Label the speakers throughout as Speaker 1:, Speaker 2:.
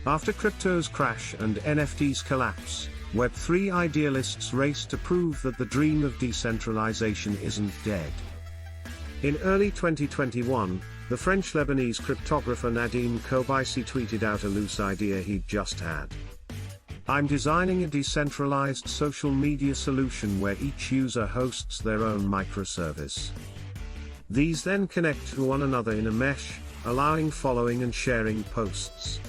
Speaker 1: After crypto's crash and NFTs collapse, Web3 idealists race to prove that the dream of decentralization isn't dead. In early 2021, the French-Lebanese cryptographer Nadim Kobaisi tweeted out a loose idea he'd just had. "I'm designing a decentralized social media solution where each user hosts their own microservice. These then connect to one another in a mesh, allowing following and sharing posts.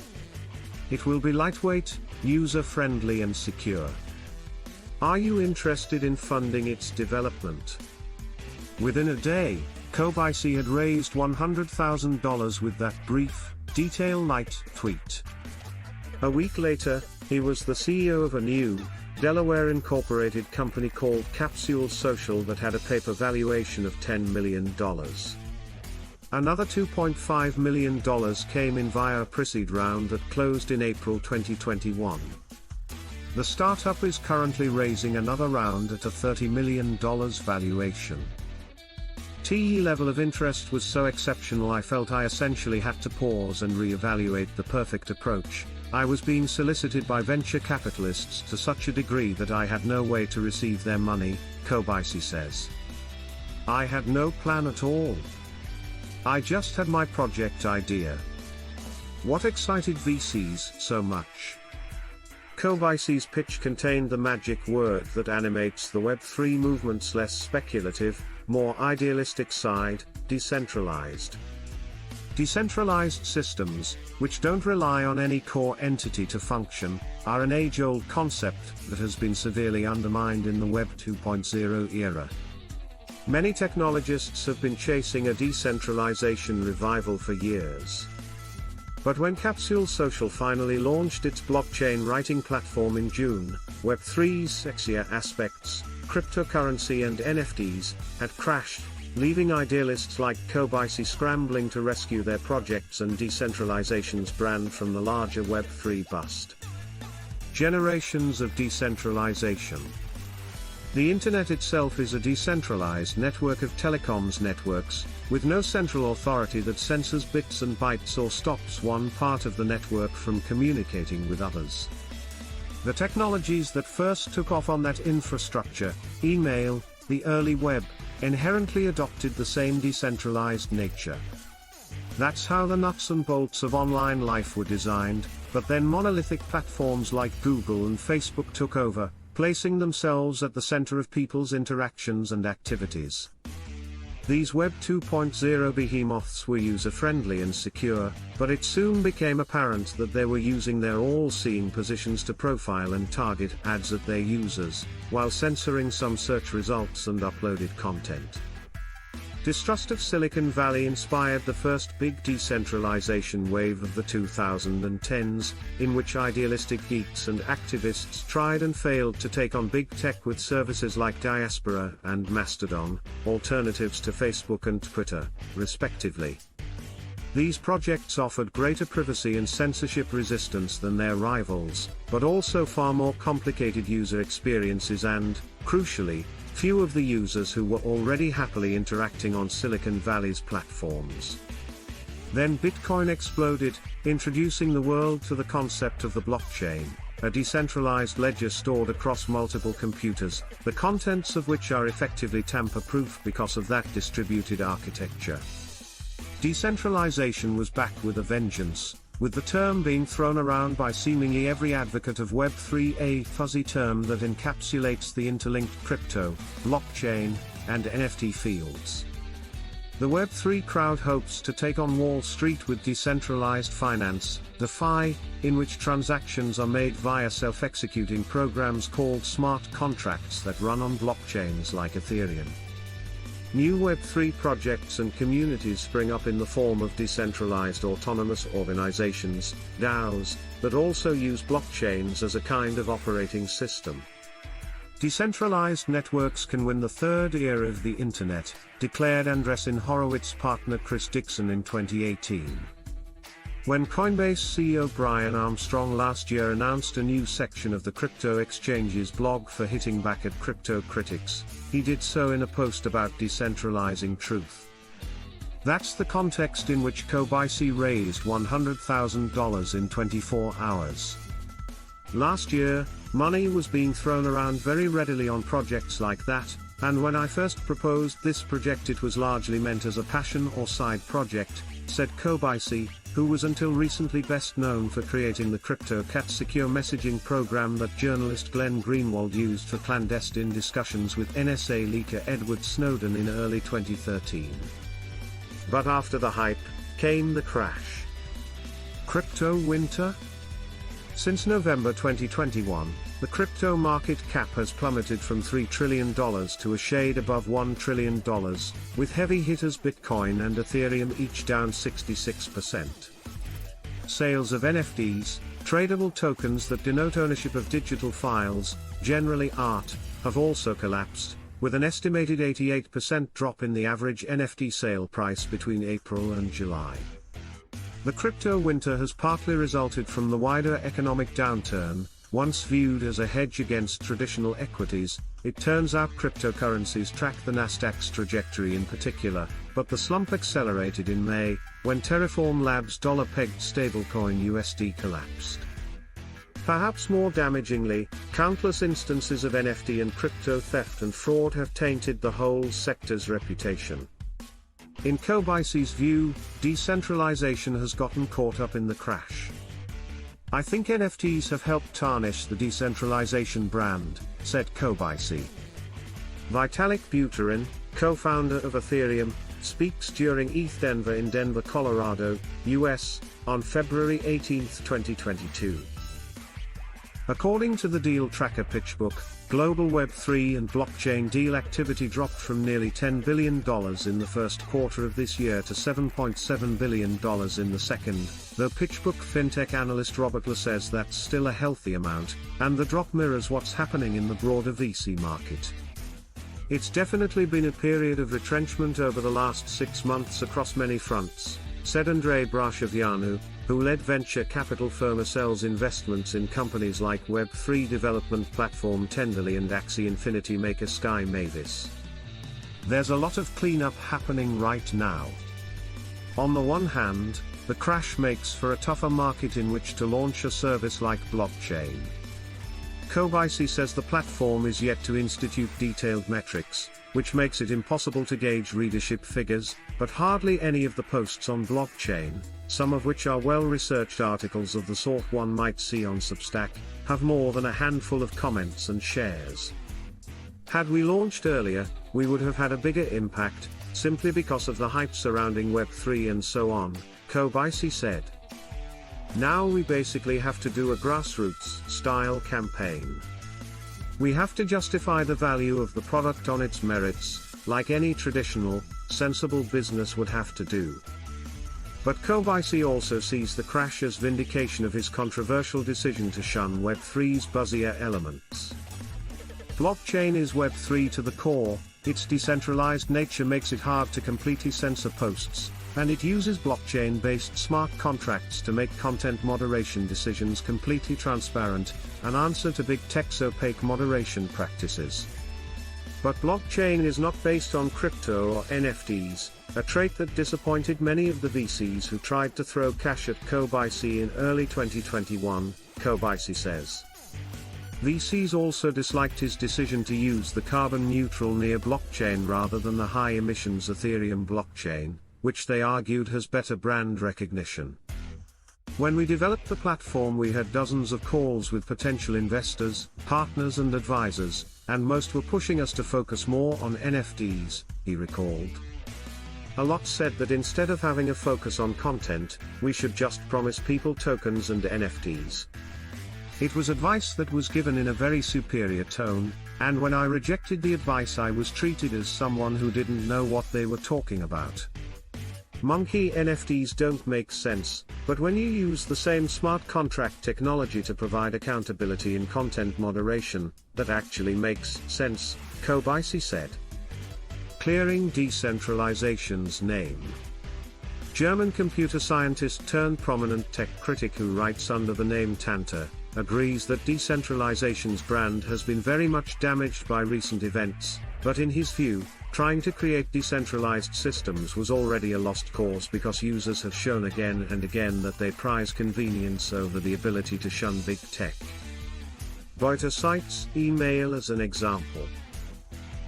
Speaker 1: It will be lightweight, user-friendly and secure. Are you interested in funding its development?" Within a day, Kobaisi had raised $100,000 with that brief, detail-light tweet. A week later, he was the CEO of a new, Delaware-incorporated company called Capsule Social that had a paper valuation of $10 million. Another $2.5 million came in via a pre-seed round that closed in April 2021. The startup is currently raising another round at a $30 million valuation. The level of interest was so exceptional I felt I essentially had to pause and re-evaluate the perfect approach. I was being solicited by venture capitalists to such a degree that I had no way to receive their money, Kobaisi says. "I had no plan at all. I just had my project idea. What excited VCs so much?" Kobaisi's pitch contained the magic word that animates the Web3 movement's less speculative, more idealistic side: decentralized. Decentralized systems, which don't rely on any core entity to function, are an age-old concept that has been severely undermined in the Web 2.0 era. Many technologists have been chasing a decentralization revival for years. But when Capsule Social finally launched its blockchain writing platform in June, Web3's sexier aspects, cryptocurrency and NFTs, had crashed, leaving idealists like Kobaisi scrambling to rescue their projects and decentralization's brand from the larger Web3 bust. Generations of decentralization. The Internet itself is a decentralized network of telecoms networks, with no central authority that censors bits and bytes or stops one part of the network from communicating with others. The technologies that first took off on that infrastructure, email, the early web, inherently adopted the same decentralized nature. That's how the nuts and bolts of online life were designed, but then monolithic platforms like Google and Facebook took over, placing themselves at the center of people's interactions and activities. These Web 2.0 behemoths were user-friendly and secure, but it soon became apparent that they were using their all-seeing positions to profile and target ads at their users, while censoring some search results and uploaded content. Distrust of Silicon Valley inspired the first big decentralization wave of the 2010s, in which idealistic geeks and activists tried and failed to take on big tech with services like Diaspora and Mastodon, alternatives to Facebook and Twitter, respectively. These projects offered greater privacy and censorship resistance than their rivals, but also far more complicated user experiences and, crucially, few of the users who were already happily interacting on Silicon Valley's platforms. Then Bitcoin exploded, introducing the world to the concept of the blockchain, a decentralized ledger stored across multiple computers, the contents of which are effectively tamper-proof because of that distributed architecture. Decentralization was back with a vengeance, with the term being thrown around by seemingly every advocate of Web3, a fuzzy term that encapsulates the interlinked crypto, blockchain, and NFT fields. The Web3 crowd hopes to take on Wall Street with decentralized finance, DeFi, in which transactions are made via self-executing programs called smart contracts that run on blockchains like Ethereum. New Web3 projects and communities spring up in the form of decentralized autonomous organizations, DAOs, that also use blockchains as a kind of operating system. Decentralized networks can win the third era of the Internet, declared Andreessen Horowitz partner Chris Dixon in 2018. When Coinbase CEO Brian Armstrong last year announced a new section of the crypto exchange's blog for hitting back at crypto critics, he did so in a post about decentralizing truth. That's the context in which Kobayashi raised $100,000 in 24 hours. Last year, money was being thrown around very readily on projects like that, and when I first proposed this project it was largely meant as a passion or side project, said Kobayashi, who was until recently best known for creating the CryptoCat secure messaging program that journalist Glenn Greenwald used for clandestine discussions with NSA leaker Edward Snowden in early 2013. But after the hype, came the crash. Crypto winter? Since November 2021, the crypto market cap has plummeted from $3 trillion to a shade above $1 trillion, with heavy hitters Bitcoin and Ethereum each down 66%. Sales of NFTs, tradable tokens that denote ownership of digital files, generally art, have also collapsed, with an estimated 88% drop in the average NFT sale price between April and July. The crypto winter has partly resulted from the wider economic downturn. Once viewed as a hedge against traditional equities, it turns out cryptocurrencies track the Nasdaq's trajectory in particular, but the slump accelerated in May, when Terraform Labs' dollar-pegged stablecoin USD collapsed. Perhaps more damagingly, countless instances of NFT and crypto theft and fraud have tainted the whole sector's reputation. In Kobayashi's view, decentralization has gotten caught up in the crash. I think NFTs have helped tarnish the decentralization brand, said Kobayashi. Vitalik Buterin, co-founder of Ethereum, speaks during ETH Denver in Denver, Colorado, US, on February 18, 2022. According to the Deal Tracker Pitchbook, global Web3 and blockchain deal activity dropped from nearly $10 billion in the first quarter of this year to $7.7 billion in the second, though Pitchbook fintech analyst Robert Lee says that's still a healthy amount, and the drop mirrors what's happening in the broader VC market. It's definitely been a period of retrenchment over the last 6 months across many fronts, said Andrei Brashevianu, who led venture capital firm Accell's investments in companies like Web3 development platform Tenderly and Axie Infinity maker Sky Mavis. There's a lot of cleanup happening right now. On the one hand, the crash makes for a tougher market in which to launch a service like blockchain. Kobayashi says the platform is yet to institute detailed metrics, which makes it impossible to gauge readership figures, but hardly any of the posts on blockchain, some of which are well-researched articles of the sort one might see on Substack, have more than a handful of comments and shares. Had we launched earlier, we would have had a bigger impact, simply because of the hype surrounding Web3 and so on, Kobayashi said. Now we basically have to do a grassroots-style campaign. We have to justify the value of the product on its merits, like any traditional, sensible business would have to do. But Kobayashi also sees the crash as vindication of his controversial decision to shun Web3's buzzier elements. Blockchain is Web3 to the core, its decentralized nature makes it hard to completely censor posts, and it uses blockchain-based smart contracts to make content moderation decisions completely transparent, an answer to big tech's opaque moderation practices. But blockchain is not based on crypto or NFTs, a trait that disappointed many of the VCs who tried to throw cash at Kobayashi in early 2021, Kobayashi says. VCs also disliked his decision to use the carbon-neutral Near blockchain rather than the high-emissions Ethereum blockchain, which they argued has better brand recognition. When we developed the platform we had dozens of calls with potential investors, partners and advisors, and most were pushing us to focus more on NFTs, he recalled. A lot said that instead of having a focus on content, we should just promise people tokens and NFTs. It was advice that was given in a very superior tone, and when I rejected the advice I was treated as someone who didn't know what they were talking about. Monkey NFTs don't make sense, but when you use the same smart contract technology to provide accountability in content moderation, that actually makes sense, Kobayashi said. Clearing decentralization's name. German computer scientist turned prominent tech critic who writes under the name Tanta, agrees that decentralization's brand has been very much damaged by recent events, But in his view, trying to create decentralized systems was already a lost cause because users have shown again and again that they prize convenience over the ability to shun big tech. Reuters cites email as an example.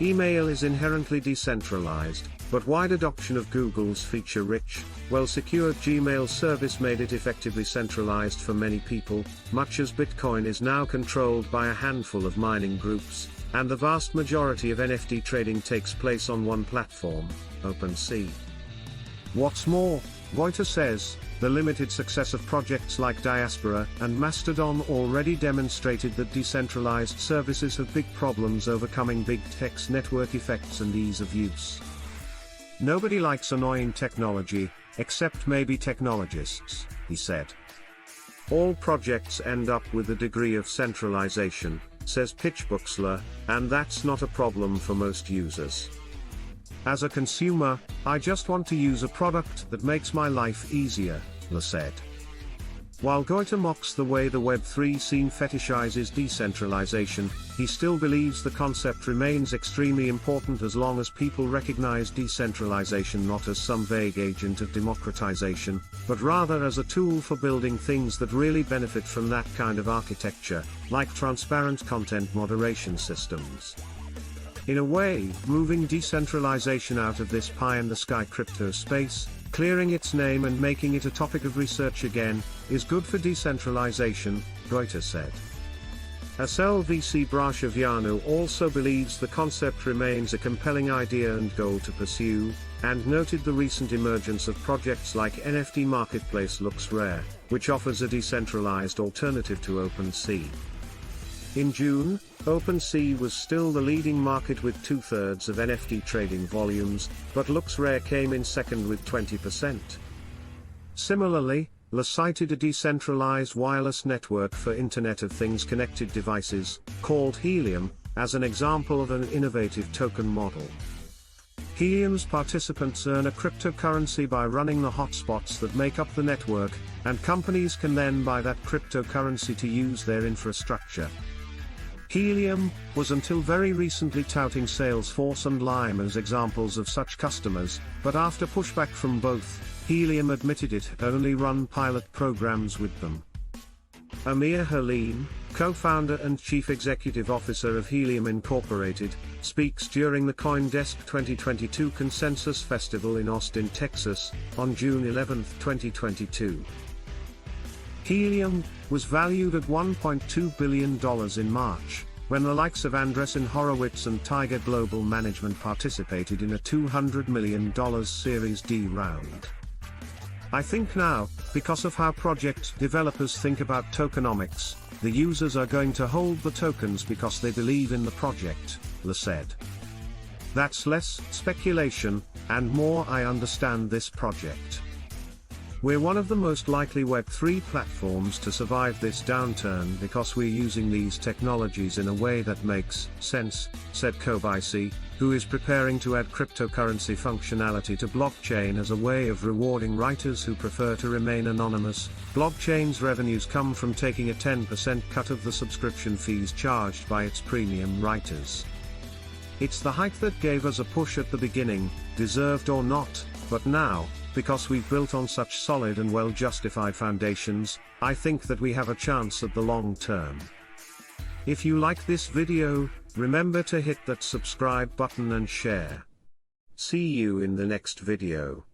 Speaker 1: Email is inherently decentralized, but wide adoption of Google's feature-rich, well-secured Gmail service made it effectively centralized for many people, much as Bitcoin is now controlled by a handful of mining groups, and the vast majority of NFT trading takes place on one platform, OpenSea. What's more, Reuters says, the limited success of projects like Diaspora and Mastodon already demonstrated that decentralized services have big problems overcoming big tech's network effects and ease of use. Nobody likes annoying technology, except maybe technologists, he said. All projects end up with a degree of centralization, says Bitzzilla, and that's not a problem for most users. As a consumer, I just want to use a product that makes my life easier, Le said. While Reuters mocks the way the Web3 scene fetishizes decentralization, he still believes the concept remains extremely important as long as people recognize decentralization not as some vague agent of democratization, but rather as a tool for building things that really benefit from that kind of architecture, like transparent content moderation systems. In a way, moving decentralization out of this pie-in-the-sky crypto space, clearing its name and making it a topic of research again, is good for decentralization, Reuters said. Asel VC Brashavianu also believes the concept remains a compelling idea and goal to pursue, and noted the recent emergence of projects like NFT marketplace LooksRare, which offers a decentralized alternative to OpenSea. In June, OpenSea was still the leading market with 2/3 of NFT trading volumes, but LooksRare came in second with 20%. Similarly, Le cited a decentralized wireless network for Internet of Things connected devices, called Helium, as an example of an innovative token model. Helium's participants earn a cryptocurrency by running the hotspots that make up the network, and companies can then buy that cryptocurrency to use their infrastructure. Helium was until very recently touting Salesforce and Lime as examples of such customers, but after pushback from both, Helium admitted it had only run pilot programs with them. Amir Halim, co-founder and chief executive officer of Helium Incorporated, speaks during the CoinDesk 2022 Consensus Festival in Austin, Texas, on June 11, 2022. Helium was valued at $1.2 billion in March, when the likes of Andreessen Horowitz and Tiger Global Management participated in a $200 million Series D round. I think now, because of how project developers think about tokenomics, the users are going to hold the tokens because they believe in the project, Le said. That's less speculation, and more I understand this project. We're one of the most likely Web3 platforms to survive this downturn because we're using these technologies in a way that makes sense, said Kobayashi, who is preparing to add cryptocurrency functionality to blockchain as a way of rewarding writers who prefer to remain anonymous. Blockchain's revenues come from taking a 10% cut of the subscription fees charged by its premium writers. It's the hype that gave us a push at the beginning, deserved or not, but now, because we've built on such solid and well-justified foundations, I think that we have a chance at the long term. If you like this video, remember to hit that subscribe button and share. See you in the next video.